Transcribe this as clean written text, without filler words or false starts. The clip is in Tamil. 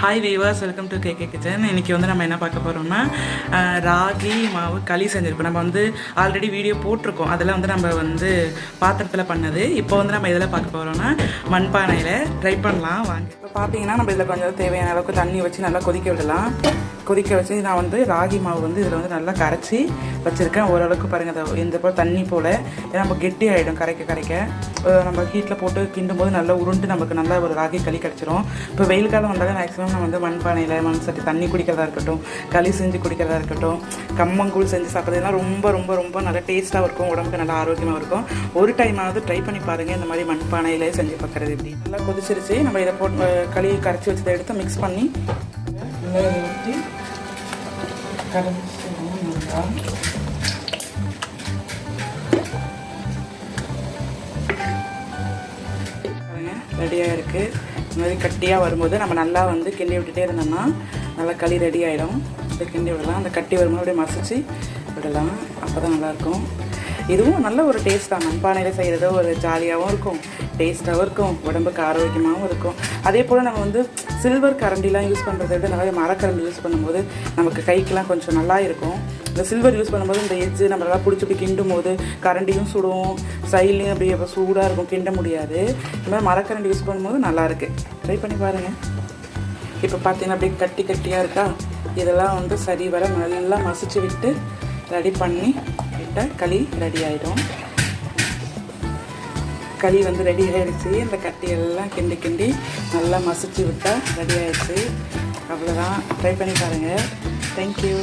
Hi viewers, welcome to KK kitchen. இன்றைக்கி வந்து நம்ம என்ன பார்க்க போகிறோம்னா ராகி மாவு களி செஞ்சுருக்கோம். நம்ம வந்து ஆல்ரெடி வீடியோ போட்டிருக்கோம். அதெல்லாம் வந்து நம்ம வந்து பாத்திரத்தில் பண்ணது. இப்போ வந்து நம்ம இதில் பார்க்க போகிறோம்னா மண்பானையில் ட்ரை பண்ணலாம் வாங்க. இப்போ பார்த்தீங்கன்னா நம்ம இதில் கொஞ்சம் தேவையான அளவுக்கு தண்ணி வச்சு நல்லா கொதிக்க விடலாம். கொதிக்க வச்சு நான் வந்து ராகி மாவு வந்து இதில் வந்து நல்லா கரைச்சி வச்சுருக்கேன். ஓரளவுக்கு பாருங்கள், இந்த போல் தண்ணி போல் நம்ம கெட்டி ஆகிடும். கரைக்க நம்ம ஹீட்டில் போட்டு கிண்டும் போது நல்லா உருண்டு நமக்கு நல்லா ஒரு ராகி களி கிடச்சிரும். இப்போ வெயில் காலம் வந்தாலும் மேக்ஸிமம் நம்ம வந்து மண்பானையில் மண் சட்டி தண்ணி குடிக்கிறதா இருக்கட்டும், களி செஞ்சு குடிக்கிறதா இருக்கட்டும், கம்மங்கூழ் செஞ்சு சாப்பிட்றதுலாம் ரொம்ப ரொம்ப ரொம்ப நல்லா டேஸ்ட்டாக இருக்கும், உடம்புக்கு நல்லா ஆரோக்கியமாக இருக்கும். ஒரு டைமாவது ட்ரை பண்ணி பாருங்கள் இந்த மாதிரி மண்பானையில் செஞ்சு பார்க்குறது. எப்படி நல்லா கொதிச்சிருச்சு. நம்ம இதை போட்டு களி கரைச்சி வச்சதை எடுத்து மிக்ஸ் பண்ணி ஊற்றி ரெடியாக இருக்குது. இந்த மாதிரி கட்டியாக வரும்போது நம்ம நல்லா வந்து கிண்டி விட்டுட்டே இருந்தோம்னா நல்லா களி ரெடி ஆகிடும். இதை கிண்டி விடலாம். அந்த கட்டி வரும்போது அப்படியே மசிச்சு விடலாம். அப்போ தான் நல்லாயிருக்கும். இதுவும் நல்ல ஒரு டேஸ்ட் தான். மண்பானையில் செய்கிறது ஒரு ஜாலியாகவும் இருக்கும், டேஸ்ட்டாகவும் இருக்கும், உடம்புக்கு ஆரோக்கியமாகவும் இருக்கும். அதே போல் நம்ம வந்து சில்வர் கரண்டிலாம் யூஸ் பண்ணுறத விட நிறைய மரக்கரண்டி யூஸ் பண்ணும்போது நமக்கு கைக்கெலாம் கொஞ்சம் நல்லா இருக்கும். இந்த சில்வர் யூஸ் பண்ணும்போது இந்த எஜ்ஜு நம்ம நல்லா பிடிச்சி கிண்டும் போது கரண்டியும் சுடும், சைட்லேயும் அப்படியே சூடாக இருக்கும், கிண்ட முடியாது. இந்த மாதிரி மரக்கரண்டி யூஸ் பண்ணும்போது நல்லாயிருக்கு. ட்ரை பண்ணி பாருங்கள். இப்போ பார்த்தீங்கன்னா அப்படியே கட்டியாக இருக்கா. இதெல்லாம் வந்து சரி வர நல்லா மசிச்சு விட்டு ரெடி பண்ணி விட்டால் களி ரெடி ஆகிடும். களி வந்து ரெடி ஆகிடுச்சு. இந்த கட்டியெல்லாம் கிண்டி நல்லா மசிச்சு விட்டால் ரெடி ஆகிடுச்சு. அவ்வளோதான். ட்ரை பண்ணி பாருங்கள். தேங்க்யூ.